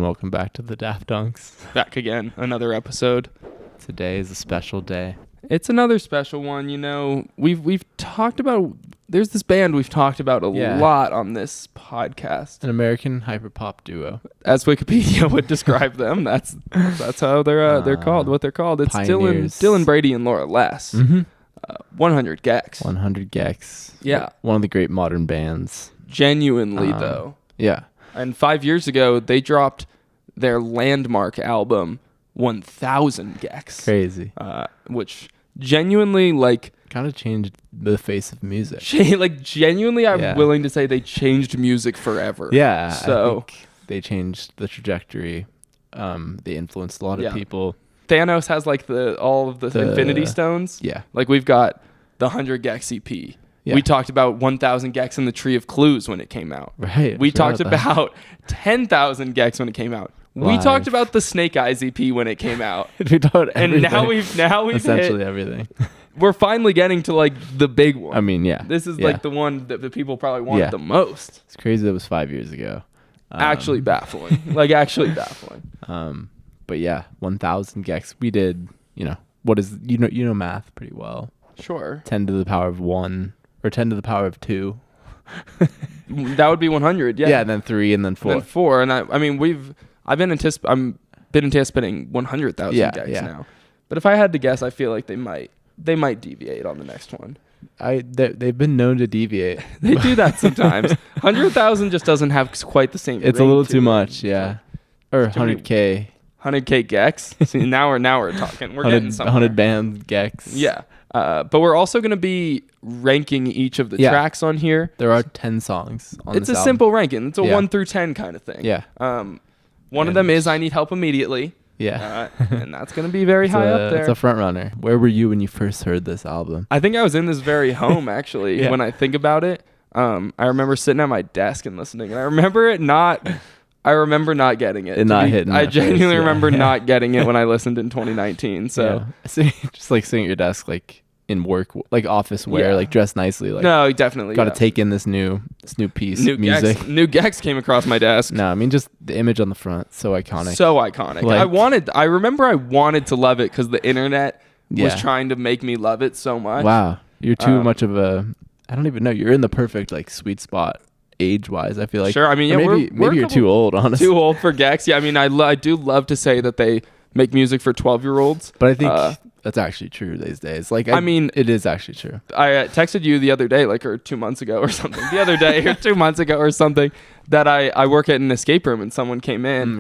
welcome back to the Daft Dunks. Back again, another episode. Today is a special day. It's another special one. You know, we've talked about. There's this band we've talked about a lot on this podcast. An American hyperpop duo, as Wikipedia would describe them. That's how they're called. What they're called. It's Dylan Brady and Laura Less. Mm-hmm. 100 Gecs. 100 Gecs. Yeah, one of the great modern bands. Genuinely though. Yeah. And 5 years ago, they dropped their landmark album, 1000 Gecs. Crazy. Which genuinely, like... kind of changed the face of music. Genuinely, I'm willing to say they changed music forever. Yeah. So... I think they changed the trajectory. They influenced a lot of people. Thanos has, like, all of the Infinity Stones. Yeah. Like, we've got the 100 Gecs EP. Yeah. We talked about 1,000 Gecs in the Tree of Clues when it came out. Right. We talked about 10,000 Gecs when it came out. We talked about the Snake Eyes EP when it came out. We talked everything. And now we've essentially hit, everything. We're finally getting to like the big one. I mean, yeah. This is like the one that the people probably wanted the most. It's crazy that it was 5 years ago. Actually baffling. Actually baffling. But yeah, 1,000 Gecs. We did, what is, you know math pretty well. Sure. 10 to the power of 1 or 10 to the power of 2. That would be 100. Yeah. Yeah, and then 3 and then 4. And then 4. And I've been anticipating 100,000 Gecs now. But if I had to guess, I feel like they might deviate on the next one. They've been known to deviate. They do that sometimes. 100,000 just doesn't have quite the same. It's a little too much, yeah. Or 100K. 100K Gecs. See, now we're talking. We're getting somewhere. 100 band Gecs. Yeah. But we're also going to be ranking each of the tracks on here. There are 10 songs on It's this a album. simple ranking. It's a 1 through 10 kind of thing. Yeah. One of them is I Need Help Immediately. Yeah. And that's going to be very high up there. It's a front runner. Where were you when you first heard this album? I think I was in this very home, actually, when I think about it. I remember sitting at my desk and listening. And I remember not getting it. I genuinely remember not getting it when I listened in 2019. So just like sitting at your desk, like in work, like office wear, like dressed nicely. Like no, definitely. Got to take in this new piece of music. New Gecs came across my desk. No, I mean just the image on the front, so iconic. So iconic. Like, I remember I wanted to love it because the internet was trying to make me love it so much. Wow, you're too much of a. I don't even know. You're in the perfect like sweet spot. Age-wise, I feel like. Sure, I mean, maybe you're too old, honestly. Too old for Gecs. Yeah, I mean, I do love to say that they make music for 12-year-olds. But I think that's actually true these days. Like, I mean, it is actually true. I texted you the other day, or 2 months ago or something. The other day or 2 months ago or something, that I work at an escape room and someone came in.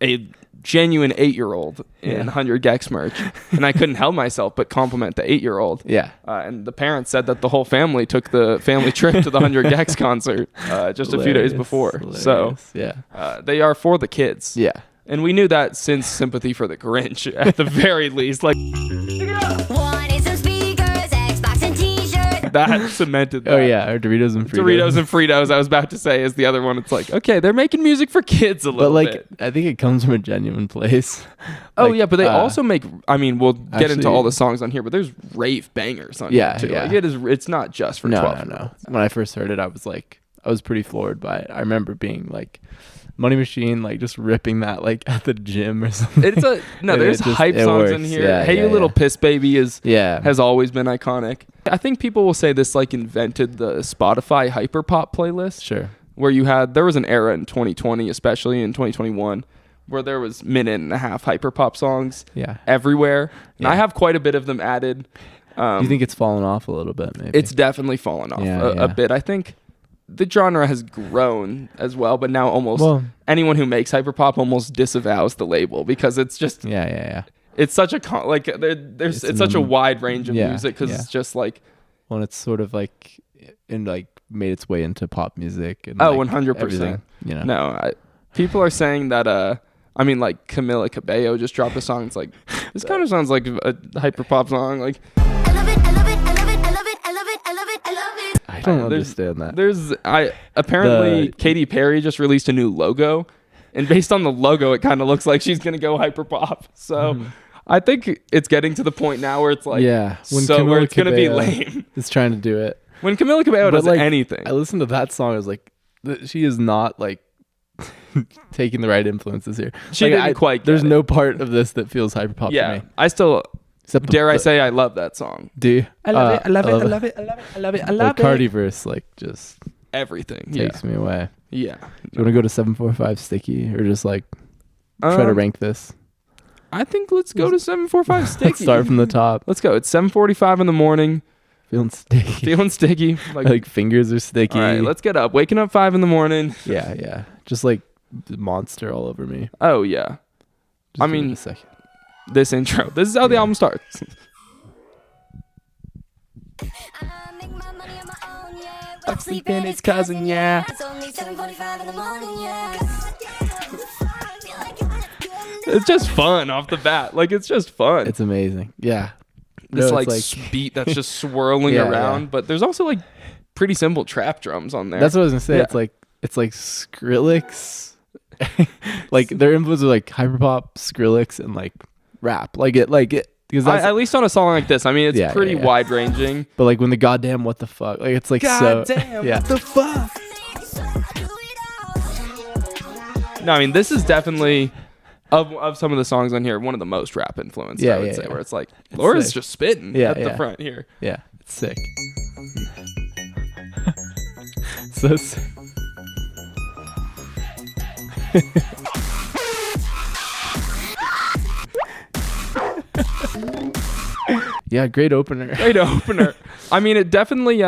A genuine 8-year-old in 100 Gecs merch, and I couldn't help myself but compliment the 8-year-old. Yeah. And the parents said that the whole family took the family trip to the 100 Gecs concert just a few days before. Hilarious. So they are for the kids. Yeah. And we knew that since Sympathy for the Grinch, at the very least. Like, wanted some speakers, Xbox and t-shirts. That cemented that. Oh, yeah. Or Doritos and Fritos. Doritos and Fritos, I was about to say, is the other one. It's like, okay, they're making music for kids a little bit. I think it comes from a genuine place. Oh, yeah, but they also make, I mean, we'll get into all the songs on here, but there's rave bangers on here, too. Yeah. Like, it's not just for 12. No. When I first heard it, I was pretty floored by it. I remember being like, Money Machine, like just ripping that like at the gym or something. There's hype songs in here. Yeah, Hey You Little Piss Baby has always been iconic. I think people will say this like invented the Spotify hyperpop playlist. Sure. Where there was an era in 2020, especially in 2021, where there was minute and a half hyperpop songs everywhere. And I have quite a bit of them added. Do you think it's fallen off a little bit? Maybe it's definitely fallen off a bit. I think the genre has grown as well, but now anyone who makes hyperpop almost disavows the label because it's just it's such a it's such a wide range of music because it's just like it's sort of like made its way into pop music and 100%. People are saying that I mean like Camila Cabello just dropped a song. It's like this kind of sounds like a hyperpop song. Like I love it, I love it, I love it, I love it, I love it, I love it, I love it. I don't understand that. Apparently Katy Perry just released a new logo, and based on the logo, it kind of looks like she's gonna go hyperpop. So I think it's getting to the point now where it's like, where it's gonna be lame. It's trying to do it. When Camila Cabello does anything, I listened to that song. I was like, she is not like taking the right influences here. She didn't quite get There's it. no part of this that feels hyperpop to Yeah, me. I still Except dare I say I love that song. Do you? I love it. I love it. I love it. I love it. I love it. I love the Cardi verse like just everything. takes me away. Yeah. Do you want to go to 745 Sticky or just like try to rank this? I think let's go to 745 Sticky. Let's start from the top. Let's go. It's 7:45 in the morning. Feeling sticky. Feeling sticky. Like fingers are sticky. All right, let's get up. Waking up 5 in the morning. Yeah. Just like the monster all over me. Oh yeah. Just I give it mean, a second. this intro. This is how the album starts. I make my money on my own, yeah. Fuck sleeping, it's cousin, yeah. It's only 7:45 in the morning, yeah. It's just fun off the bat. Like it's just fun. It's amazing. Yeah. This No, like, it's beat that's just swirling Yeah, around, yeah. but there's also like pretty simple trap drums on there. That's what I was gonna say. Yeah. It's like Skrillex. Like their influences are like hyperpop, Skrillex, and like rap. Like it because that's at least on a song like this. I mean, it's pretty yeah. wide ranging. but like when the goddamn what the fuck, like it's like Goddamn, yeah. what the fuck? No, I mean this is definitely of some of the songs on here one of the most rap influenced. Yeah, I would yeah, say yeah. where it's like Laura's sick. just spitting Yeah, at the yeah. front here. Yeah, it's sick. So sick. Yeah, great opener. Great opener. I mean, it definitely.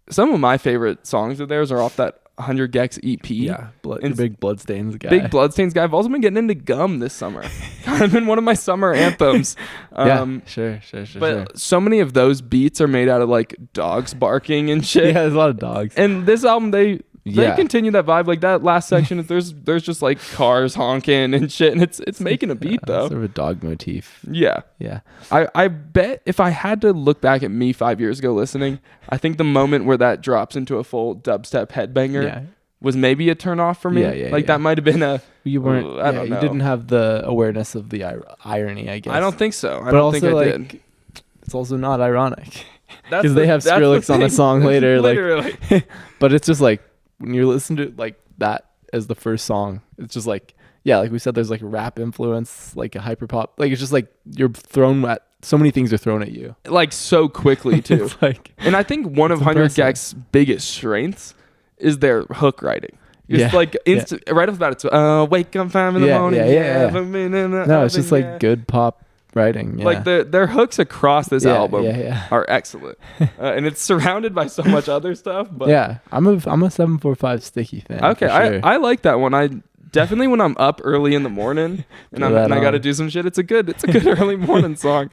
Some of my favorite songs of theirs are off that 100 Gecs EP. Yeah, And big Bloodstains guy. Big Bloodstains guy. I've also been getting into Gum this summer. Kind of been one of my summer anthems. Yeah, sure. But so many of those beats are made out of like dogs barking and shit. Yeah, there's a lot of dogs. And this album, they Yeah. continue that vibe. Like that last section, there's just like cars honking and shit, and it's making a beat though. Sort of a dog motif. Yeah. Yeah. I bet if I had to look back at me 5 years ago listening, I think the moment where that drops into a full dubstep headbanger Yeah. was maybe a turn off for me. Yeah, like that might have been a. You weren't. I don't know. You didn't have the awareness of the irony, I guess. I don't think so. I But don't also, think I like, did. It's also not ironic That's because they have Skrillex on the thing. song later. Literally. Like, but it's just like when you listen to like that as the first song, it's just like like we said, there's like a rap influence, like a hyperpop. Like it's just like you're thrown at so many things are thrown at you. Like so quickly too. It's like And I think one of It's 100 impressive. Gecs' biggest strengths is their hook writing. It's Yeah, like right off the bat, it's wake up 5 in the Yeah, morning. yeah. have a minute, No, it's just yeah. like good pop writing. Yeah. Like their hooks across this Yeah, album yeah. are excellent, and it's surrounded by so much other stuff. But yeah, I'm a 745 Sticky fan. okay, for sure. I like that one. I definitely when I'm up early in the morning and Throw that I got to on. do some shit. It's a good early morning song.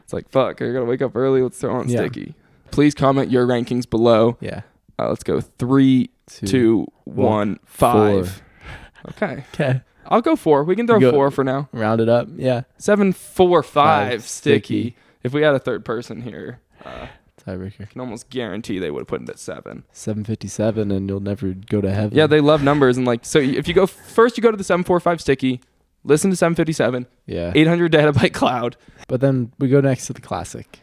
It's like fuck, I gotta wake up early. Let's throw on Yeah. Sticky. Please comment your rankings below. Yeah. Let's go 3, 2, 1, 5. Okay. Okay. I'll go 4. We can throw 4 for now. Round it up. Yeah. 7, 4, 5 5, Sticky. Sticky. If we had a third person here, Tiebreaker. I can almost guarantee they would have put it at 7. 757, and you'll never go to heaven. Yeah, they love numbers. And like, so if you go first, you go to the 745 Sticky, listen to 757, Yeah. 800 Databyte Cloud. But then we go next to the classic.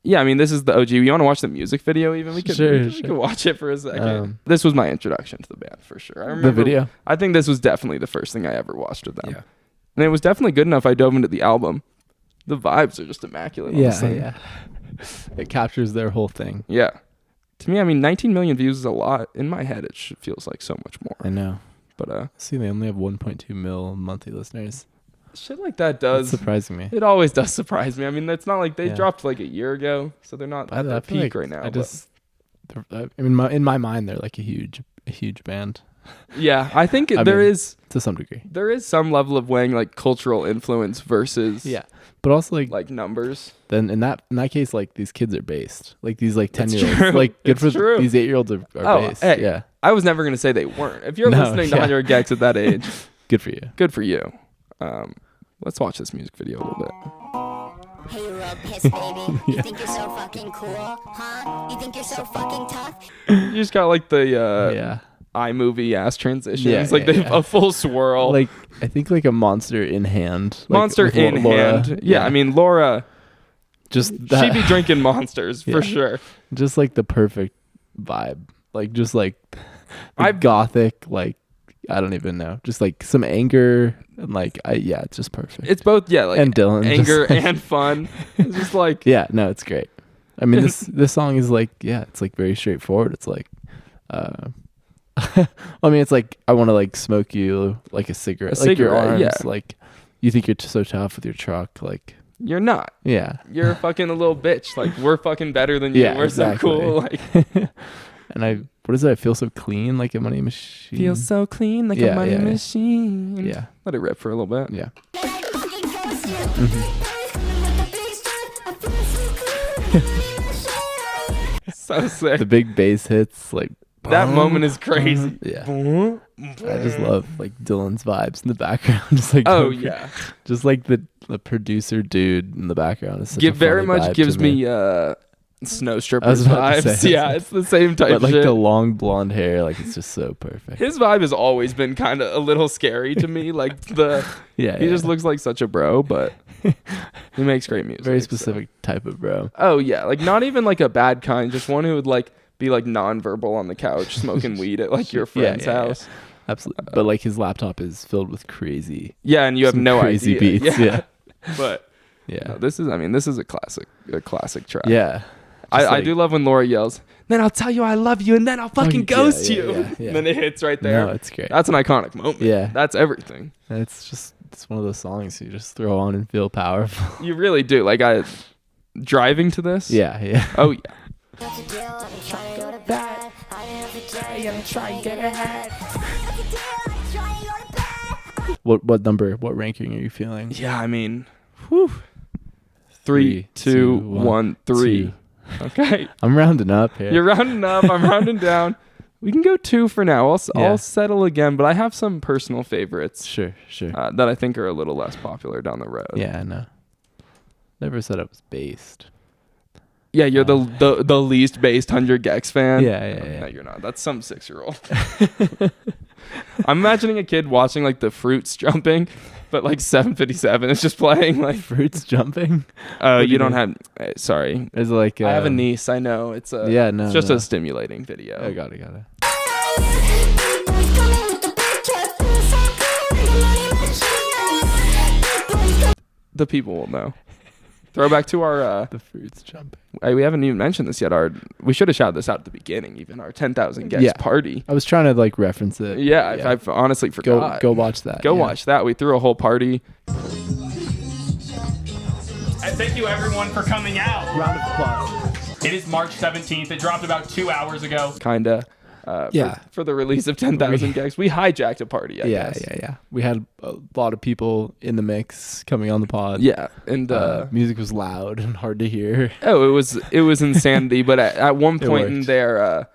Yeah, I mean, this is the OG. You want to watch the music video even? We could, Sure, we sure. could watch it for a second. This was my introduction to the band for sure. I remember The video. I think this was definitely the first thing I ever watched of them. Yeah. And it was definitely good enough I dove into the album. The vibes are just immaculate. Yeah. honestly. Yeah. It captures their whole thing. Yeah. To me, I mean, 19 million views is a lot. In my head, it feels like so much more. I know. But See, they only have 1.2 mil monthly listeners. shit like that That's does. surprising me. It always does surprise me. I mean, it's not like they Yeah. dropped like a year ago, so they're not at I their feel peak like right now. I but- just, I mean, in my mind, they're like a huge band yeah, I think I there mean, is to some degree. some level of weighing like cultural influence versus Yeah, but also like numbers. then in that case, like these kids are based. Like these like It's 10-year-olds. true. Like good It's for true. these 8-year-olds are Oh, based. hey. Yeah, I was never gonna say they weren't. If you're No, listening to yeah. 100 Gecs at that age, good for you. good for you. Let's watch this music video a little bit. Hey, you real piss baby. You think you're so fucking cool, huh? You think you're so fucking tough? You just got like the Yeah, iMovie ass transitions, Yeah, like yeah, they yeah. a full swirl. like I think like a monster in hand. Like, Monster with in Laura. hand. Yeah, I mean Laura, just she'd that, be drinking monsters Yeah. for sure. just like the perfect vibe. Like just like the I- gothic, like I don't even know. Just like some anger and like it's just perfect. It's both like and Dylan anger just, and fun. It's just like yeah, no, it's great. I mean this song is like it's like very straightforward. It's like I mean it's like I want to like smoke you like a cigarette. Like your arms like you think you're so tough with your truck like you're not. Yeah. You're fucking a little bitch. Like we're fucking better than you. We're so cool. Like and what is it? I feel so clean like a money machine. Feel so clean like a money machine. Yeah. Let it rip for a little bit. Yeah. So sick. The big bass hits like that moment is crazy. Yeah. I just love like Dylan's vibes in the background. Just like just like the producer dude in the background is such a very funny much vibe gives to me. Snow strippers vibes. Yeah, it's the same type but like shit. the long blonde hair, like it's just so perfect. His vibe has always been kind of a little scary to me. Like he just looks like such a bro, but he makes great music. Very specific type of bro. Oh yeah, like not even like a bad kind, just one who would like be like nonverbal on the couch smoking weed at like your friend's house. Yeah. Absolutely. But like his laptop is filled with crazy. Yeah, and you have no crazy idea. beats. Yeah. But no, this is a classic track. Yeah. I do love when Laura yells, "Then I'll tell you I love you, and then I'll fucking ghost you." And then it hits right there. No, it's great. That's an iconic moment. Yeah. That's everything. And it's one of those songs you just throw on and feel powerful. You really do. Like driving to this. Yeah. Oh yeah. What ranking are you feeling? Yeah, I mean, 3, 2, 1, 3. Okay. I'm rounding up here. You're rounding up. I'm rounding down. We can go 2 for now. I'll settle again, but I have some personal favorites. Sure. That I think are a little less popular down the road. Yeah, I know. Never said it was based. Yeah, you're the least based 100 Gecs fan. Yeah. No, you're not. That's some 6-year-old. I'm imagining a kid watching like the Fruits jumping, but like 757 is just playing like Fruits jumping. You don't have. Sorry, is it like I have a niece. I know it's a. It's just a stimulating video. I got it. The people will know. Throwback to our the Fruits jumping. We haven't even mentioned this yet. We should have shouted this out at the beginning. Even our 10,000 Gecs party. I was trying to like reference it. Yeah. I've honestly forgot. Go watch that. Watch that. We threw a whole party. And thank you everyone for coming out. Round of applause. It is March 17th. It dropped about 2 hours ago. Kinda. For the release of 10,000 Gecs. We hijacked a party, I guess. Yeah. We had a lot of people in the mix coming on the pod. Yeah, and music was loud and hard to hear. Oh, it was insanity. But at one point in there,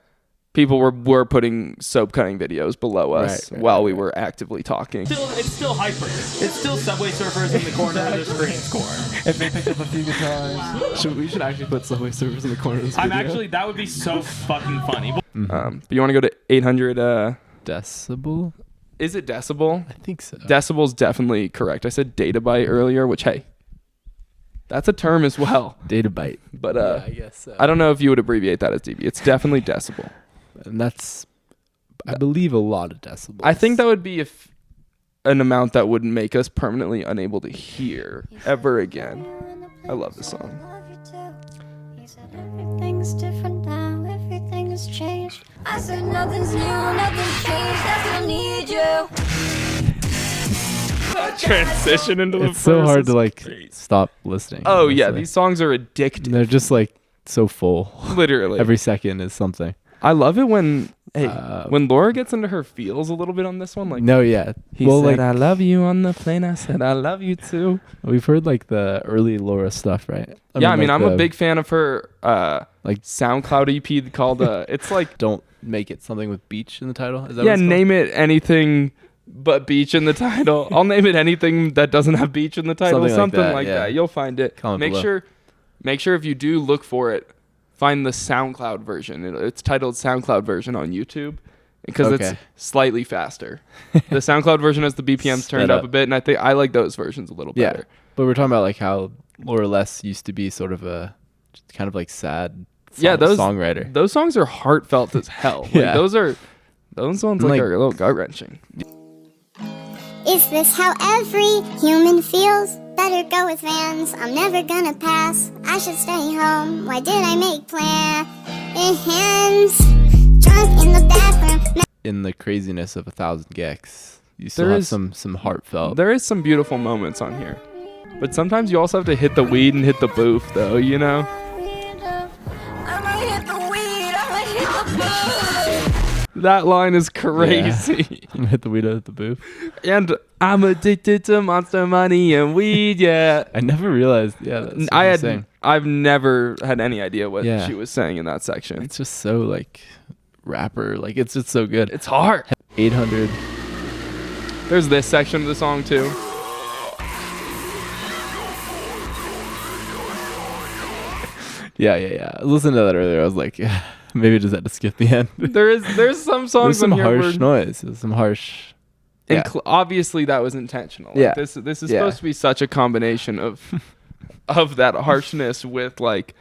people were putting soap cutting videos below us while we were actively talking. It's still hyper. It's still Subway Surfers in the corner of the screen score. And they picked up a few guitars. We should actually put Subway Surfers in the corner of this video. That would be so fucking funny. But you want to go to 800 decibel? Is it decibel? I think so. Decibel's definitely correct. I said databyte earlier, which hey, that's a term as well. Databyte. But I guess so. I don't know if you would abbreviate that as dB. It's definitely decibel. And that's, I believe, a lot of decibels. I think that would be an amount that would make us permanently unable to hear ever again. I love this song. Everything's different now, everything has changed. I said nothing's new, nothing's changed, I still need you. Transition into the It's so hard to like stop listening. Oh honestly. yeah, these songs are addictive. They're just like so full. Literally. Every second is something. I love it when Laura gets into her feels a little bit on this one. Like he said, like, I love you on the plane. I said, I love you too. We've heard like the early Laura stuff, right? I mean, I'm a big fan of her like SoundCloud EP called it's like Don't Make It something with beach in the title. Is that what it's name it anything but beach in the title. I'll name it anything that doesn't have beach in the title. Something like that. You'll find it. Comment Make sure if you do look for it, find the SoundCloud version. It's titled SoundCloud version on YouTube because it's slightly faster. The SoundCloud version has the BPMs turned up a bit, and I think I like those versions a little better. But we're talking about like how Laura Less used to be sort of a kind of like sad songwriter. Those songs are heartfelt as hell. Like, those are Those ones like are a little gut wrenching. Is this how every human feels? Better go with Vans, I'm never gonna pass. I should stay home, why did I make plans? Drunk in the bathroom. In the craziness of 1,000 Gecs, you still have some heartfelt. There is some beautiful moments on here. But sometimes you also have to hit the weed and hit the boof, though, you know? That line is crazy. Yeah. I'm hit the weed at the booth. And I'm addicted to Monster Money and weed, yeah. I never realized. Yeah, that's what I've never had any idea what she was saying in that section. It's just so like rapper, like it's just so good. It's hard. 800. There's this section of the song too. Yeah. I listened to that earlier. I was like, yeah, maybe I just had to skip the end. There's some songs. There's some harsh noise. There's some harsh. And obviously that was intentional. Like, this is supposed to be such a combination of that harshness with like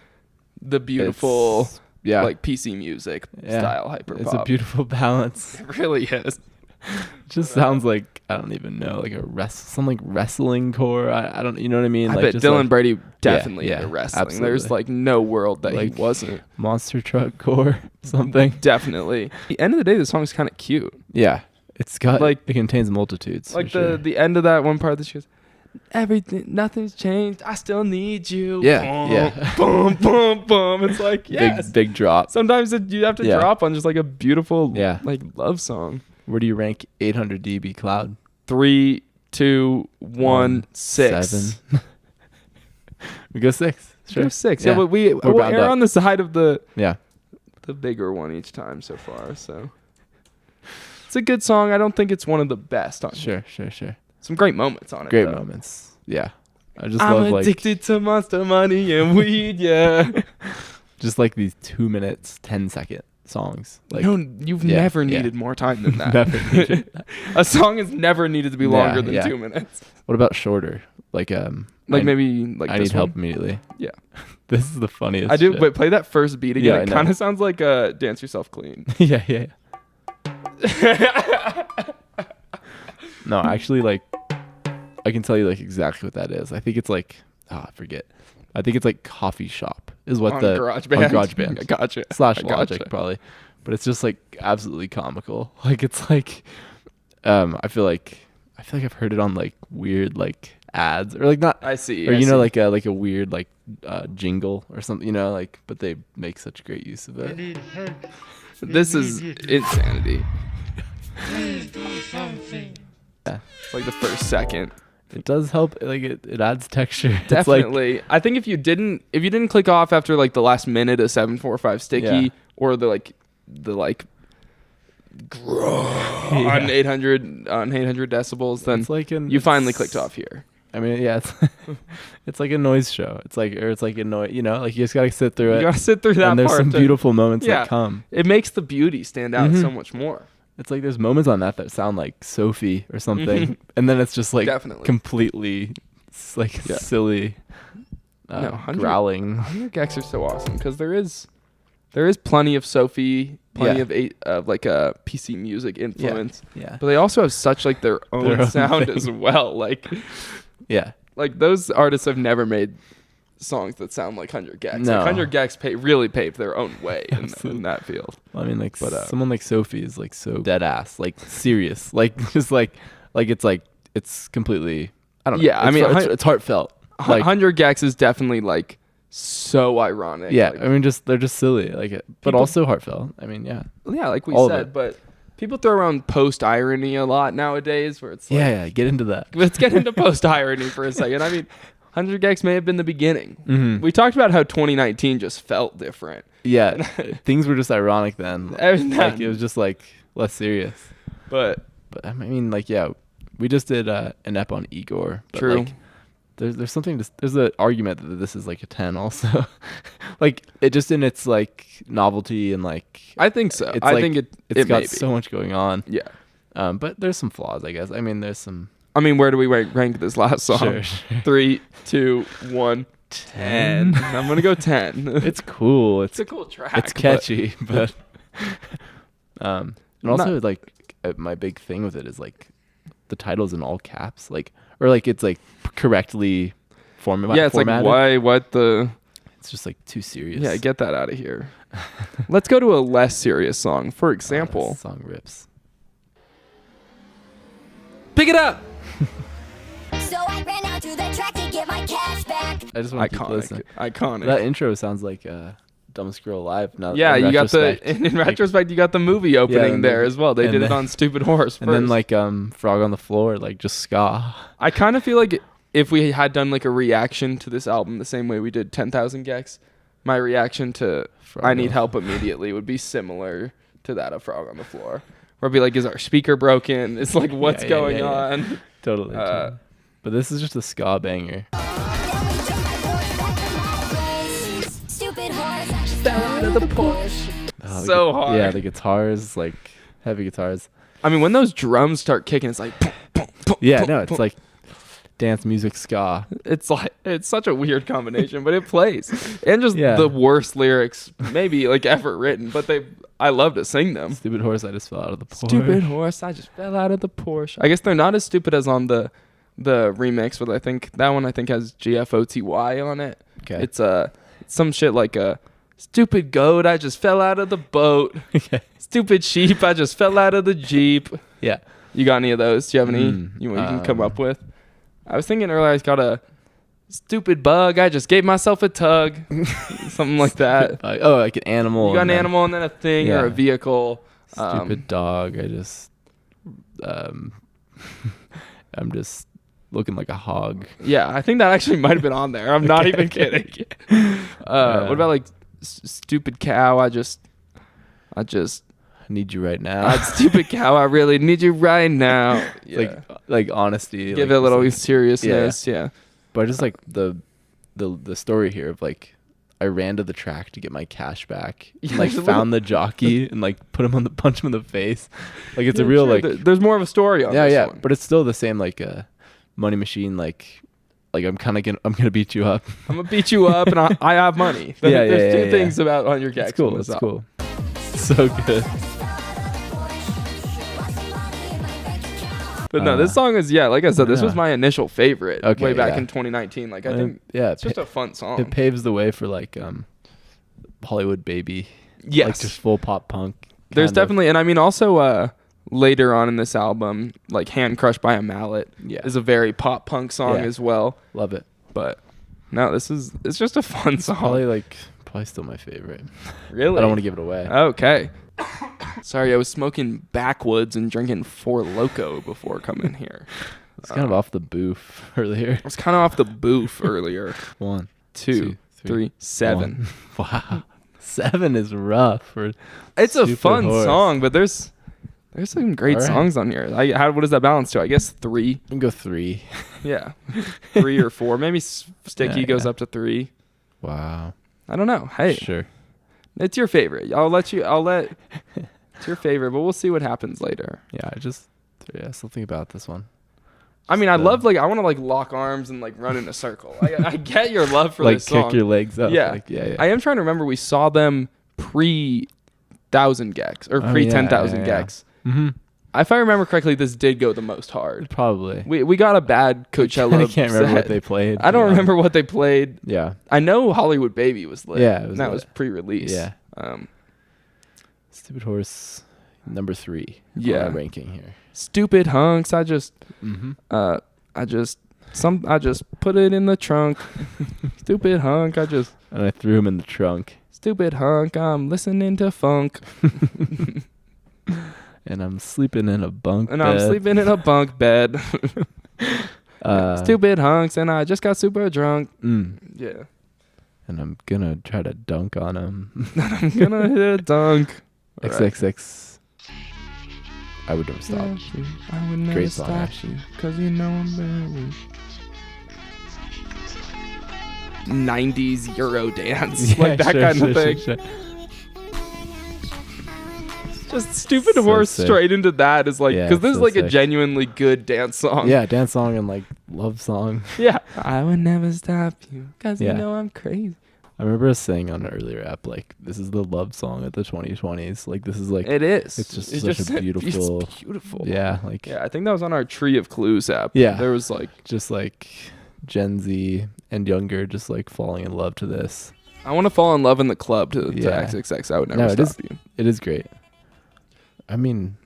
the beautiful like PC music style hyperpop. It's a beautiful balance. It really is. It just sounds like, I don't even know, like some like wrestling core. I don't, you know what I mean? I like bet just Dylan like, Brady definitely into wrestling. Absolutely. There's like no world that like he wasn't. Monster truck core, something. Definitely. At the end of the day, the song is kind of cute. Yeah. It's got like, it contains multitudes. Like the end of that one part that she goes, nothing's changed. I still need you. Yeah. Boom, boom, boom. It's like, yes. Big drop. Sometimes you have to drop on just like a beautiful like love song. Where do you rank 800 dB Cloud? 3, 2, 1, 6. 7. We go 6. Sure. Go 6. Yeah, but we'll err on the side of the bigger one each time so far. So it's a good song. I don't think it's one of the best on here. Sure. Some great moments on it. Great moments. Yeah. I just love like addicted to Monster Money and weed. Yeah. Just like these 2 minutes, 10-second songs. Like, no, you've never needed more time than that. Never needed that. A song has never needed to be longer than 2 minutes. What about shorter? Like maybe like I this need help immediately. Yeah. This is the funniest. I do, shit. but play that first beat again. Yeah, it kind of sounds like Dance Yourself Clean. Yeah. No, actually, like, I can tell you like exactly what that is. I think it's like, I forget. I think it's like coffee shop is what on the GarageBand. on GarageBand. Gotcha. / Logic probably, but it's just like absolutely comical. Like it's like, I feel like I've heard it on like weird like ads or like not. I see. Or you know like a weird like jingle or something. You know like, but they make such great use of it. This is insanity. Please do something. Yeah, it's like the first second. It does help. Like it adds texture. Definitely. Like, I think if you didn't click off after like the last minute of 745 Sticky or the on 800 decibels, then it's like you finally clicked off here. I mean, yeah, it's like a noise show. It's like a noise. You know, like you just gotta sit through it. You gotta sit through that. And there's part some beautiful moments that come. It makes the beauty stand out so much more. It's like there's moments on that sound like Sophie or something, and then it's just like completely like silly growling. 100 Gecs are so awesome because there is plenty of Sophie, plenty of like a PC music influence. Yeah. But they also have such like their own sound as well. Like like those artists have never made songs that sound like 100 Gecs. No. Like 100 Gecs really paved their own way in that field. Well, I mean, like, someone like Sophie is like so dead ass, like serious, like just like it's completely. I don't know. Yeah, I mean, it's heartfelt. Like 100 Gecs is definitely like so ironic. Yeah, like, I mean, they're just silly, like it, but also heartfelt. I mean, yeah, like we all said, but people throw around post irony a lot nowadays, where it's like, get into that. Let's get into post irony for a second. I mean. 100 Gecs may have been the beginning. We talked about how 2019 just felt different. Yeah, things were just ironic then. Like, it was just like less serious. But I mean, like, yeah, we just did an ep on Igor. But True. Like, there's something. There's an argument that this is like a 10 also. Like it just in its like novelty and like. I think so. I think it's got so much going on. Yeah. But there's some flaws, I guess. I mean, there's some. I mean, where do we rank this last song? Sure. 3, 2, 1, 10. I'm gonna go 10. It's cool. It's a cool track. It's catchy, but no, And also, like, my big thing with it is, like, the title's in all caps. Like, or, like, it's, like, correctly formatted. Yeah, it's like, why, what the... It's just, like, too serious. Yeah, get that out of here. Let's go to a less serious song. For example... This song rips. Pick it up! So I ran out to the track to get my cash back. I just want to keep listening. Iconic. That intro sounds like Dumbest Girl Alive. Now, yeah, you got in retrospect, you got the movie opening there as well. They did it on Stupid Horse first. And then like Frog on the Floor, like just ska. I kind of feel like if we had done like a reaction to this album the same way we did 10,000 Gecs, my reaction to I Need Help Immediately would be similar to that of Frog on the Floor. Where it'd be like, is our speaker broken? It's like, what's going on? Totally. But this is just a ska banger. Fell out of the Porsche. So hard. Yeah, the guitars, like heavy guitars. I mean, when those drums start kicking, it's like... Boom, boom, boom, yeah, boom, no, it's boom. like dance music ska. It's like, it's such a weird combination, but it plays. And just the worst lyrics maybe like ever written, but I love to sing them. Stupid horse, I just fell out of the Porsche. Stupid horse, I just fell out of the Porsche. I guess they're not as stupid as on the remix, but I think that one has GFOTY on it. Okay. It's some shit like stupid goat, I just fell out of the boat. Okay. Stupid sheep, I just fell out of the Jeep. Yeah. You got any of those? Do you have any you can come up with? I was thinking earlier I got a stupid bug, I just gave myself a tug. Something like that. Oh, like an animal. You got an animal and then a thing or a vehicle. Stupid dog, I just I'm just looking like a hog. Yeah, I think that actually might have been on there. I'm not even kidding. What about like stupid cow? I just need you right now. Stupid cow, I really need you right now. Yeah. Like honesty. Give like, it a little like, seriousness. Yeah. But I just like the story here of like I ran to the track to get my cash back. And, like found the jockey and like punch him in the face. Like it's a real like. There's more of a story on this one. But it's still the same like Money Machine like I'm gonna beat you up. I'm gonna beat you up and I have money. There's two things about on your Gecs. It's cool. It's cool. So good. But no, this song is like I said, this was my initial favorite way back in 2019. Like I think it's just a fun song. It paves the way for like Hollywood Baby. Yes. Like just full pop punk. There's definitely, and I mean also later on in this album, like Hand Crushed by a Mallet is a very pop punk song as well. Love it. But no, it's just a fun song. Probably still my favorite. Really? I don't want to give it away. Okay. Sorry, I was smoking backwoods and drinking Four Loko before coming here. It's kind of off the boof earlier. I was kind of off the boof earlier. 1, 2, 3, 7. 1. Wow. 7 is rough. It's a fun song, but there's some great songs on here. What does that balance to? I guess 3. You can go 3. Yeah. 3 or 4. Maybe Sticky goes up to 3. Wow. I don't know. Hey. Sure. It's your favorite. It's your favorite, but we'll see what happens later. Yeah, something about this one. I mean, I love I want to lock arms and run in a circle. I get your love for this song. Kick your legs up. Yeah. I am trying to remember we saw them pre 1,000 Gecs or pre 10,000 Gecs. Mm-hmm. If I remember correctly, this did go the most hard. Probably. We got a bad Coachella. I can't remember what they played. I don't remember what they played. Yeah. I know Hollywood Baby was lit. Yeah, that was pre-release. Yeah. Stupid Horse, number 3. Yeah. On our ranking here. Stupid Hunks. I just put it in the trunk. Stupid hunk. And I threw him in the trunk. Stupid hunk. I'm listening to funk. And I'm sleeping in a bunk bed. Stupid hunks, and I just got super drunk. Yeah. And I'm gonna try to dunk on him. I'm gonna hit a dunk. XXX. I would never stop. I would never Great song, stop actually. you, 'cause you know I'm very 90s Euro dance. Kind of thing. Sure. Just Stupid Horse sick. straight into that is because this is a sick. genuinely good dance song. Yeah, dance song and love song. Yeah. I would never stop you because you know I'm crazy. I remember us saying on an earlier app, like, this is the love song of the 2020s. Like, this is like, it is. It's just such a beautiful. It's beautiful. Yeah, like. Yeah, I think that was on our Tree of Clues app. Yeah. There was like. Just like Gen Z and younger, just like falling in love to this. I want to fall in love in the club to XXX. I would never stop you. It is great. I mean,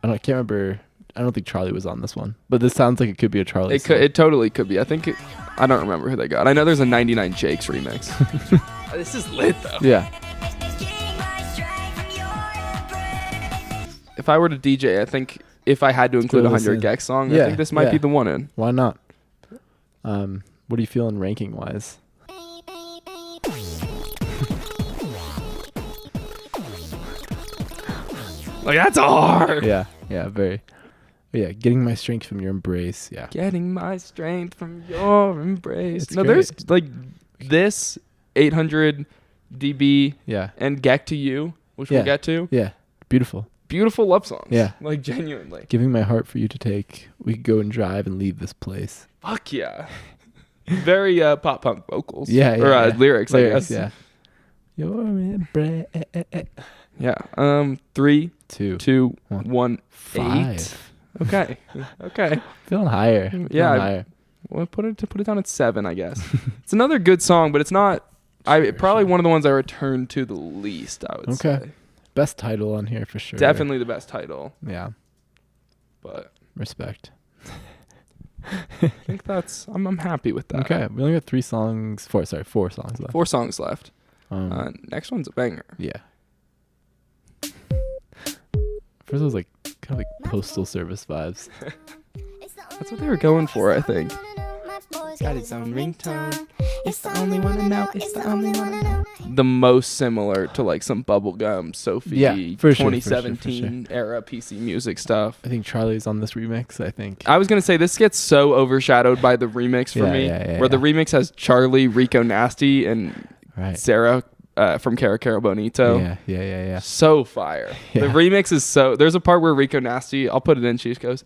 I can't remember. I don't think Charlie was on this one, but this sounds like it could be a Charlie song. It totally could be. I don't remember who they got. I know there's a 99 Gecs remix. This is lit though. Yeah. If I were to DJ, I think if I had to include a 100 Gecs song, I think this might be the one in. Why not? What are you feeling ranking wise? Like, that's hard. Yeah, very. Yeah, getting my strength from your embrace. Yeah. Getting my strength from your embrace. It's no, great. There's like this 800 dB and Gec to You, which we'll get to. Yeah, beautiful. Beautiful love songs. Yeah. Like, genuinely. Giving my heart for you to take. We could go and drive and leave this place. Fuck yeah. Very pop punk vocals. Yeah. Or lyrics, I guess. Yeah. Your embrace. Yeah. 3, 2, 1, 5. 8. Okay. Feeling higher. Yeah. Well, put it down at 7, I guess. It's another good song, but it's not. Probably one of the ones I return to the least, I would say. Best title on here for sure. Definitely the best title. Yeah. But respect. I think I'm happy with that. Okay. We only got 4 songs left. 4 songs left. Next one's a banger. Yeah. First it was like kind of like postal service vibes. That's what they were going for, I think. Got its own ringtone. It's the only one I know. It's the only one I know. The most similar to like some bubblegum Sophie 2017 era PC music stuff. I think Charlie's on this remix. I was gonna say this gets so overshadowed by the remix for me, where the remix has Charlie, Rico Nasty, and Sarah from Cara Cara Bonito. Yeah. So fire. Yeah. The remix is so. There's a part where Rico Nasty, I'll put it in. She just goes,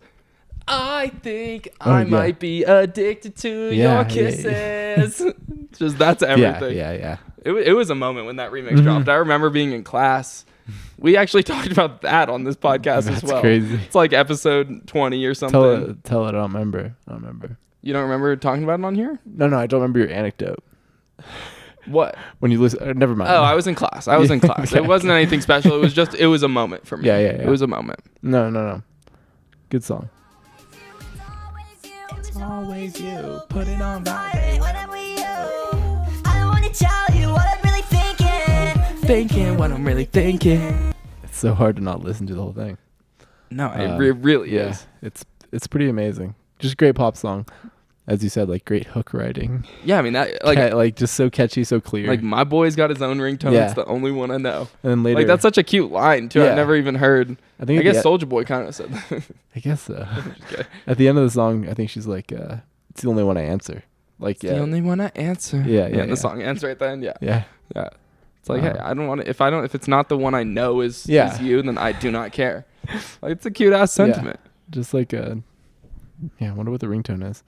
I think I might be addicted to your kisses. Just that's everything. Yeah. It was a moment when that remix dropped. I remember being in class. We actually talked about that on this podcast as well. Crazy. It's like episode 20 or something. Tell it. I don't remember. You don't remember talking about it on here? No. I don't remember your anecdote. What? When you listen, never mind. Oh, I was in class. Okay. It wasn't anything special. It was a moment for me. Yeah. It was a moment. No. Good song. It's always you. Put it on vibrate. Whatever you. I don't want to tell you what I'm really thinking. Thinking what I'm really thinking. It's so hard to not listen to the whole thing. No, it really is. It's pretty amazing. Just great pop song. As you said, like great hook writing. Yeah, I mean that like just so catchy, so clear. Like my boy's got his own ringtone. Yeah. It's the only one I know. And then later, like that's such a cute line too. I've never even heard. I guess Soulja Boy kind of said that. I guess so. At the end of the song, I think she's like, "It's the only one I answer." Like, the only one I answer. Yeah. And the song ends right then. Yeah. Yeah. It's like, hey, I don't want to. If it's not the one I know is you, then I do not care. Like it's a cute ass sentiment. Yeah. Just like I wonder what the ringtone is.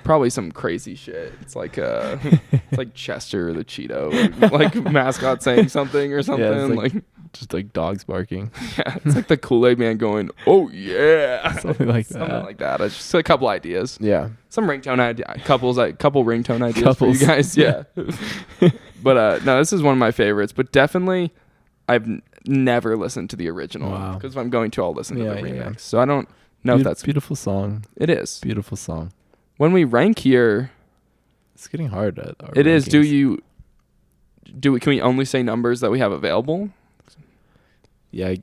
Probably some crazy shit. It's like it's like Chester the Cheeto, like mascot saying something or something. Yeah, like just like dogs barking. Yeah, it's like the Kool-Aid Man going, "Oh yeah," something like that. Something like that. It's just a couple ideas. Yeah, some ringtone couple ringtone ideas for you guys. Yeah, but no, this is one of my favorites. But definitely, I've never listened to the original because if I'm going to, I'll listen to the remix. Yeah. So I don't know if that's beautiful song. It is beautiful song. When we rank here, it's getting hard. It is. Can we only say numbers that we have available? Yeah.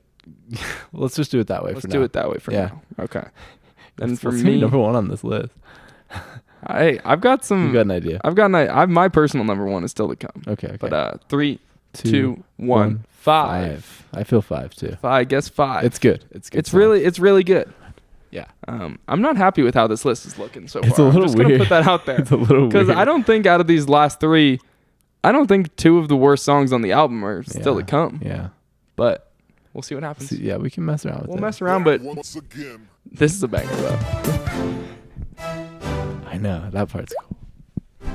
Let's just do it that way. Let's do it that way for now. Okay. And for me, number 1 on this list. I've got some. You got an idea. My personal number 1 is still to come. Okay. But 3, 2, 1, 5. I feel 5 too. I guess 5. It's good. It's really good. Yeah. I'm not happy with how this list is looking so far. It's a little I'm just weird. Gonna put that out there. It's a little weird. Because I don't think out of these last 3, I don't think 2 of the worst songs on the album are still to come. Yeah. But we'll see what happens. Yeah, we can mess around with it. We'll mess around, but this is a banger though. I know. That part's cool.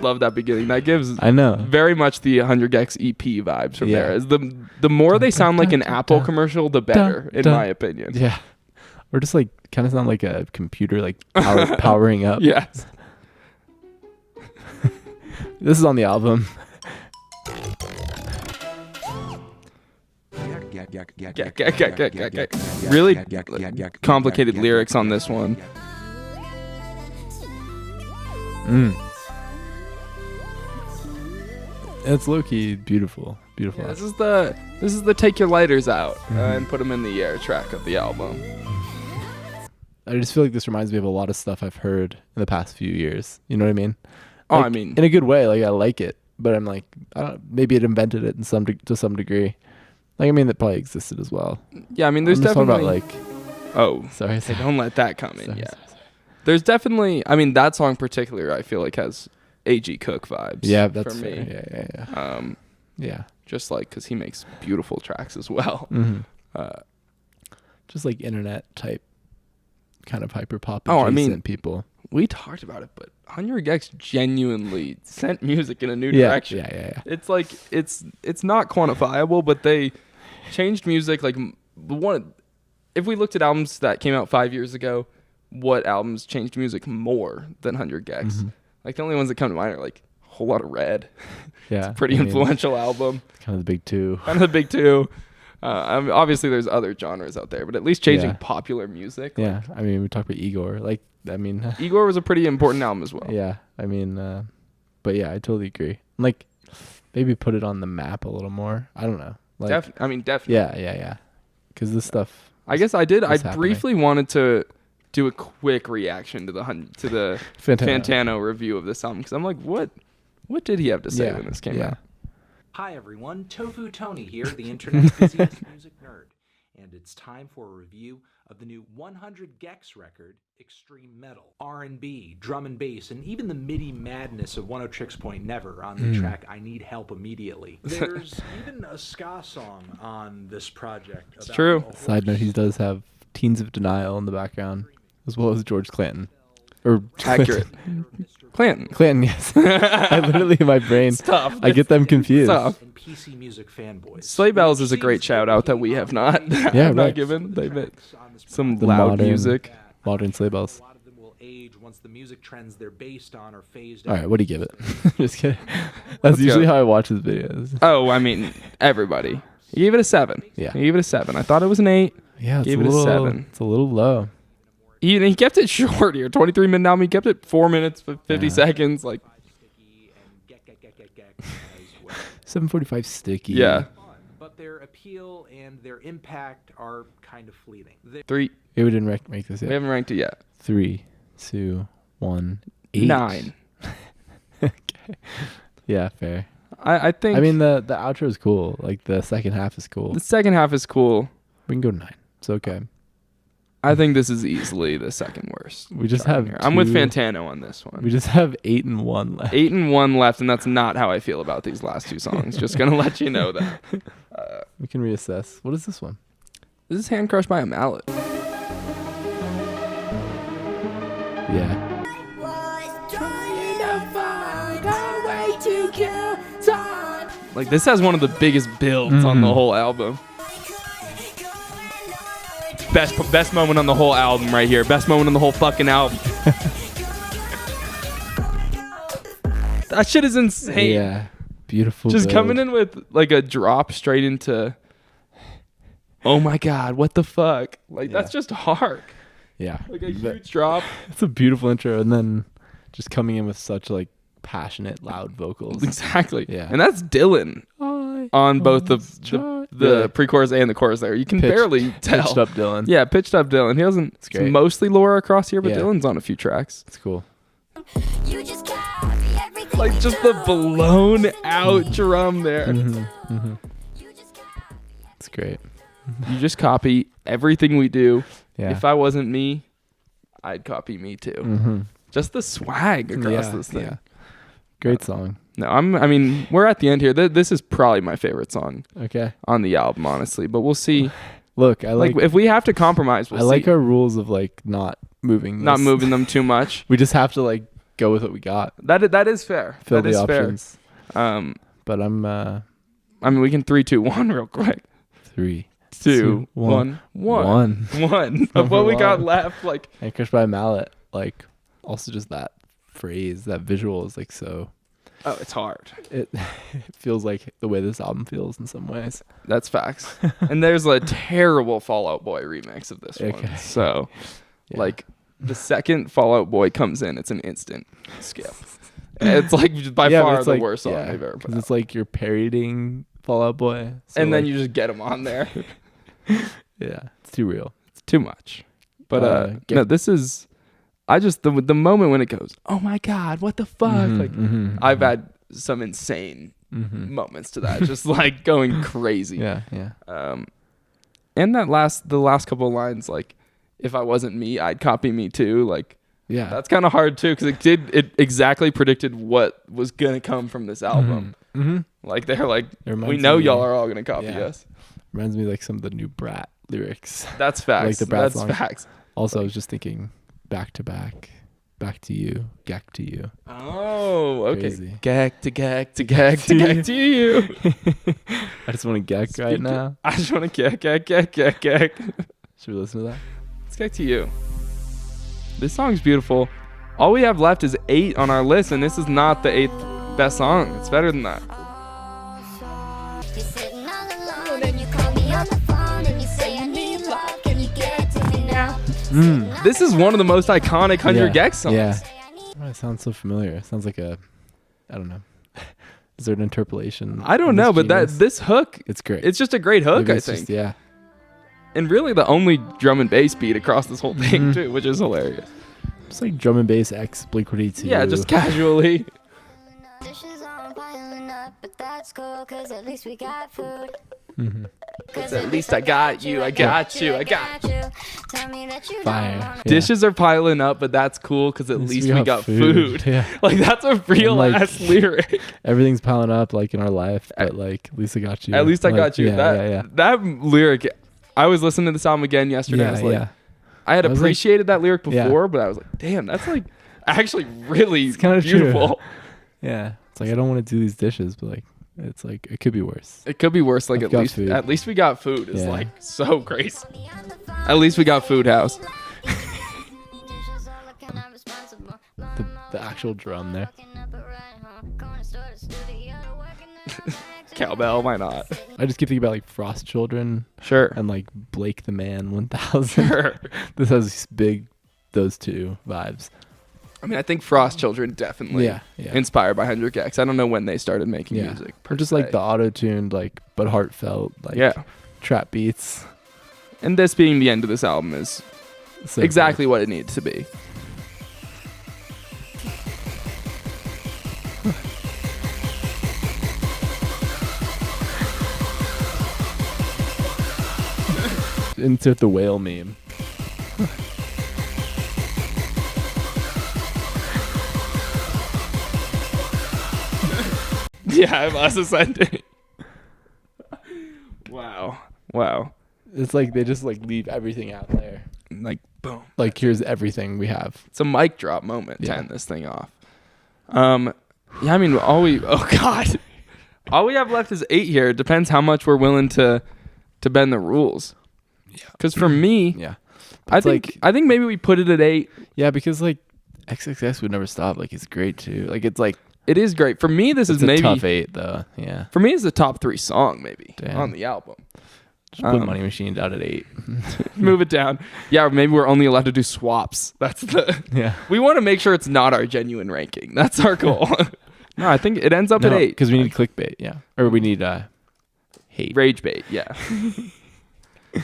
love that beginning. That gives I know. very much the 100 Gecs EP vibes from there. As the more they sound like an Apple commercial, the better, in my opinion. Yeah. Or just like kind of sound like a computer like powering up. Yes. This is on the album. Really complicated lyrics on this one. It's low-key beautiful. Beautiful. Yeah, this is the take your lighters out and put them in the air track of the album. I just feel like this reminds me of a lot of stuff I've heard in the past few years. You know what I mean? Oh, Like, I mean, in a good way. Like I like it, but I'm like, I don't. Maybe it invented it to some degree. Like I mean, that probably existed as well. yeah, I mean, there's I'm just talking definitely about like. oh, Sorry. hey, don't let that come in. Sorry, Yeah, sorry. there's definitely. I mean, that song particular, I feel like has A.G. Cook vibes. Yeah, that's for fair. me. Yeah. Yeah. Just like because he makes beautiful tracks as well. Just like internet type, kind of hyperpop. Oh, I mean, people. We talked about it, but 100 Gecs genuinely sent music in a new Yeah. direction. Yeah. It's like it's not quantifiable, but they changed music. Like if we looked at albums that came out 5 years ago, what albums changed music more than 100 Gecs? Like the only ones that come to mind are like a whole lot of Red. Yeah. It's a pretty influential album. Kind of the big two. Kind of the big two. I mean, obviously there's other genres out there, but at least changing popular music. Yeah. I mean, we talked about Igor. Like, I mean. Igor was a pretty important album as well. Yeah. I mean, but yeah, I totally agree. Like, maybe put it on the map a little more. I don't know. Like, definitely. Yeah. Because this stuff. I guess I did. I happening. briefly wanted to do a quick reaction to the Fantano review of this album because I'm like, what did he have to say when this came out? Hi everyone, Tofu Tony here, the internet's busiest music nerd, and it's time for a review of the new 100 Gecs record, Extreme Metal, R&B, drum and bass, and even the MIDI madness of 106 Point Never on the track I Need Help Immediately. There's even a ska song on this project. It's true. Side note, he does have Teens of Denial in the background, as well as George Clinton. Or Accurate. Clinton, yes. I literally, in my brain, tough. I get them confused. Tough. And PC music fanboys. Sleigh Bells is a great shout out that we have not not given. They've been some The loud modern- music. Modern sleigh bells. A lot of them will age once the music trends they're based on are phased All out. right, what do you give it? Just kidding. That's Let's usually go. how I watch his videos. Oh, I mean, everybody. He gave it a 7. Yeah. He gave it a 7. I thought it was an 8. Yeah, it's Gave a it a little, 7. It's a little low. He kept it short here. 23-minute album. He kept it 4 minutes, 50 seconds. Like, 7:45 sticky. yeah. But their appeal and their impact are kind of fleeting. 3. Yeah, we didn't make this yet. We haven't ranked it yet. 3, 2, 1, 8. 9. Okay. Yeah, fair. I think. I mean, the outro is cool. Like, the second half is cool. the second half is cool. We can go 9. It's okay. I think this is easily the second worst. We just song have here. I'm with 2 Fantano on this one. We just have 8 and 1 left. 8 and 1 left, and that's not how I feel about these last 2 songs. Just gonna let you know that. We can reassess. What is this one? This is Hand Crushed by a Mallet. Yeah. Like, this has one of the biggest builds on the whole album. Best moment on the whole album right here. Best moment on the whole fucking album. That shit is insane. Yeah. Beautiful. Just build. coming in with like a drop straight into, oh my god, what the fuck? Like, that's just hard. Yeah. Like a huge drop. It's a beautiful intro, and then just coming in with such like passionate, loud vocals. Exactly. Yeah. And that's Dylan on both the pre-chorus and the chorus there. You can barely tell. Pitched up Dylan. Yeah, pitched up Dylan. He doesn't. It's great. mostly Laura across here, but Yeah. Dylan's on a few tracks. It's cool. You just copy everything Like, we just do. the blown out drum there. You just copy It's great. You just copy everything we do. Yeah. If I wasn't me, I'd copy me too. Just the swag across this thing. Yeah. Great song. No, I mean, we're at the end here. This is probably my favorite song Okay. on the album, honestly. But we'll see. Look, I Like, like if we have to compromise, we'll I see. like our rules of like not moving. Not this. moving them too much. We just have to like go with what we got. That is fair. Fill that the is options. Fair. But I'm. I mean, we can 3, 2, 1 real quick. 3, 2, 1. One of what we got left. Like Anchored by Mallet. Like also just that phrase, that visual is like so. Oh, it's hard. It feels like the way this album feels in some ways. That's facts. And there's a terrible Fall Out Boy remix of this one. So, like, the second Fall Out Boy comes in, it's an instant skip. It's like by far the worst song they've ever put out. It's like you're parodying Fall Out Boy. So and then you just get him on there. Yeah, it's too real. It's too much. But no, this is... I just the moment when it goes, oh my god, what the fuck? I've had some insane moments to that, just like going crazy. Yeah. And the last couple of lines, like, if I wasn't me, I'd copy me too. Like, yeah, that's kind of hard too, because it exactly predicted what was gonna come from this album. Like they're like, we know y'all are all gonna copy us. Reminds me like some of the new Brat lyrics. That's facts. Like the Brat songs. Facts. Also, I was just thinking. Back to back, back to you, Gec to you. Oh, okay. Crazy. Gec to Gec to Gec to Gec to you. I just want to Gec right now. I just want to Gec. Should we listen to that? Let's Gec to you. This song's beautiful. All we have left is 8 on our list, and this is not the 8th best song. It's better than that. You're sitting all alone and you call me on the phone and you say I need love. Can you get to me now? This is one of the most iconic 100 Gecs songs. Yeah. Oh, it sounds so familiar. It sounds like I don't know. Is there an interpolation? I don't know, but this hook, it's great. It's just a great hook, I think. Yeah. And really the only drum and bass beat across this whole thing too, which is hilarious. It's like drum and bass X Blink-182. Yeah, just casually. Dishes aren't piling up, but that's cool, cause at least we got food. Cause at least I got you, I got you. Tell me that you Fire. don't Dishes are piling up, but that's cool because at least we got food. Yeah. Like that's a real ass lyric. Everything's piling up like in our life, but like at least I got you. At least I got you. Yeah, that lyric. I was listening to this album again yesterday. I was like, I had appreciated that lyric before, but I was like, damn, that's like actually really kind of beautiful. True. Yeah, it's like I don't want to do these dishes, but like it's like it could be worse. It could be worse. Like at least we got food is like so crazy. At least we got Food House. the actual drum there. Cowbell, why not? I just keep thinking about like Frost Children, sure, and like Blake the Man 1000. Sure, this has those two vibes. I mean, I think Frost Children definitely inspired by 100 Gecs. I don't know when they started making music. Or just like the auto-tuned, like, but heartfelt, like trap beats. And this being the end of this album is exactly what it needs to be. Insert the whale meme. Yeah, I'm us ascending. Wow. It's like they just like leave everything out there. Like boom. Like here's everything we have. It's a mic drop moment to end this thing off. I mean all we have left is 8 here. It depends how much we're willing to bend the rules. Yeah. Because for me, I think maybe we put it at 8. Yeah, because like XXX would never stop. Like it's great too. Like it's like it is great. For me, this is maybe a tough 8 though. Yeah. For me, it's the top 3 song maybe on the album. Just put Money Machine down at 8. Move it down. Yeah, maybe we're only allowed to do swaps. That's we want to make sure it's not our genuine ranking. That's our goal. No, I think it ends up at 8 because we need clickbait. Yeah, or we need hate, rage bait. Yeah.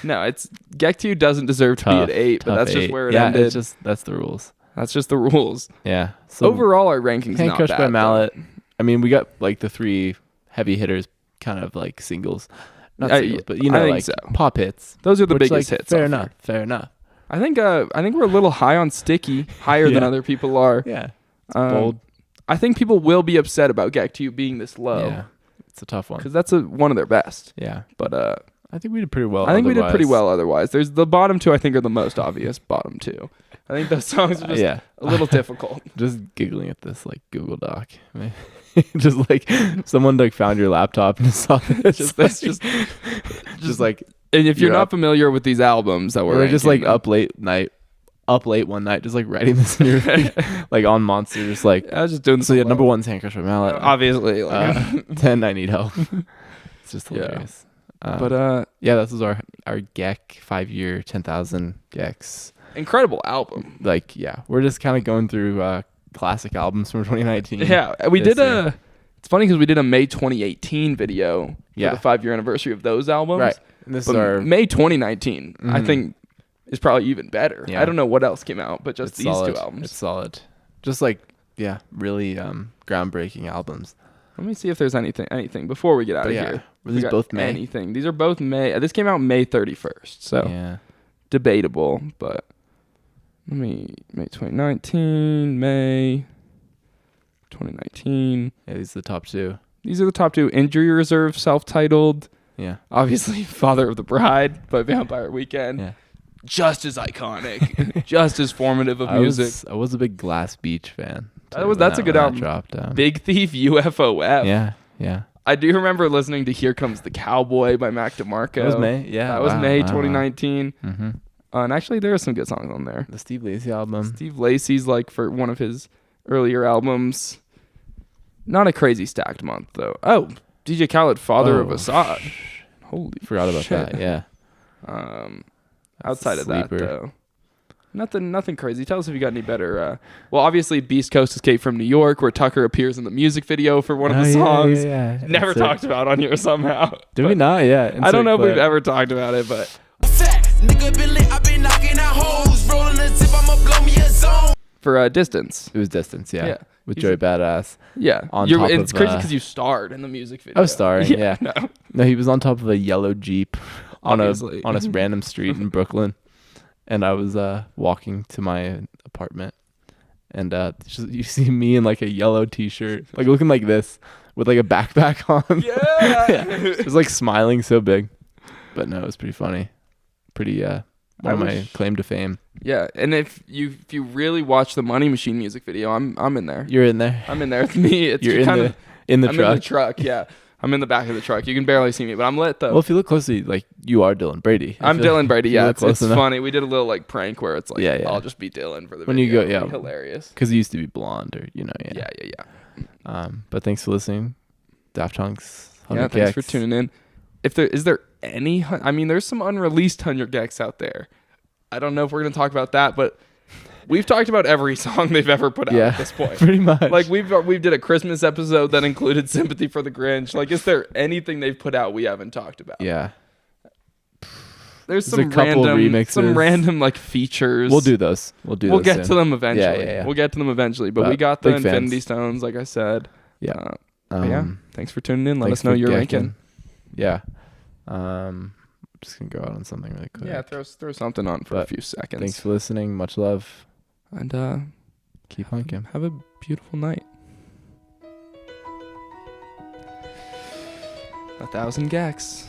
No, it's Gec to You doesn't deserve to be at 8, but that's 8. Just where it ended. That's the rules. That's just the rules. Yeah. So overall, our ranking's not Crushed bad. by Mallet. I mean, we got like the 3 heavy hitters, kind of like singles. Not singles, but you know, like pop hits. Those are the biggest hits. Fair enough. I think we're a little high on Sticky, higher than other people are. Yeah. It's bold. I think people will be upset about Gec to You being this low. Yeah. It's a tough one because that's one of their best. Yeah. But I think we did pretty well. I think we did pretty well otherwise. There's the bottom 2 I think are the most obvious bottom 2. I think those songs are just a little difficult. Just giggling at this like Google Doc. Just like someone like found your laptop and saw this. just like. And if you're not familiar with these albums that we're just like up late one night, just like writing this in your like on Monster, just like I was just doing. So yeah, number 1's Hand Crush by Mallet. Obviously, like 10 I Need Help. It's just hilarious. But this was our Gec 5-year 10,000 Gecs. Incredible album. Like we're just kind of going through classic albums from 2019. Yeah, we did it's funny because we did a May 2018 video for the 5-year anniversary of those albums. Right. And this is our May 2019. I think is probably even better. Yeah. I don't know what else came out, but just these solid. 2 albums. It's solid. Just like really groundbreaking albums. Let me see if there's anything before we get out of here. Were these both May? Anything? These are both May. This came out May 31st, so debatable. But May 2019, May 2019. Yeah, these are the top 2. These are the top 2. Injury Reserve, self-titled. Yeah. Obviously, Father of the Bride by Vampire Weekend. Yeah. Just as iconic, just as formative of music. I was a big Glass Beach fan. That's a good album. Dropped, Big Thief, UFOF. Yeah. I do remember listening to Here Comes the Cowboy by Mac DeMarco. That was May. Yeah. That was May 2019. Mm-hmm. And actually, there are some good songs on there. The Steve Lacy album. Steve Lacy's like for one of his earlier albums. Not a crazy stacked month though. Oh, DJ Khaled, Father of Assad. Holy forgot about shit. that. Yeah. Outside of that though, nothing crazy. Tell us if you got any better. Well, obviously Beast Coast Escape from New York, where Tucker appears in the music video for one of the songs. Yeah. Never talked about on here somehow. Did we not? Yeah. I don't know if we've ever talked about it, but. For Distance. It was Distance, yeah. Yeah. With Joey Badass. Yeah. It's crazy because you starred in the music video. I was starring, yeah. No, he was on top of a yellow Jeep on a Obviously. random street in Brooklyn. And I was walking to my apartment. And you see me in like a yellow t-shirt, like looking like this with like a backpack on. Yeah. It was like smiling so big. But no, it was pretty funny. Pretty one of my claim to fame. Yeah, and if you really watch the Money Machine music video, I'm in there. You're in there. I'm in there. It's me. It's You're kind of in the I'm truck. in the truck. Yeah, I'm in the back of the truck. You can barely see me, but I'm lit though. Well, if you look closely, like you are Dylan Brady. I'm Dylan Brady. Yeah, it's enough. funny. We did a little like prank where it's like, Yeah. I'll just be Dylan for the When video. you go, It'll be hilarious. Because he used to be blonde, or Yeah. But thanks for listening, Daft Hunks. Yeah, thanks for tuning in. Is there any? I mean, there's some unreleased 100 Gecs out there. I don't know if we're gonna talk about that, but we've talked about every song they've ever put out at this point. Pretty much. Like we did a Christmas episode that included Sympathy for the Grinch. Like, is there anything they've put out we haven't talked about? Yeah. There's a couple remixes. some random like features. We'll do those. We'll get soon. to them eventually. Yeah. We'll get to them eventually. But we got the big Infinity fans. Stones, like I said. Yeah. Yeah. Thanks for tuning in. Let Thanks us know for your gecking. ranking. Yeah. Just gonna go out on something really quick. Yeah, throw something on for a few seconds. Thanks for listening. Much love. And keep hunking. Have a beautiful night. 1,000 Gecs.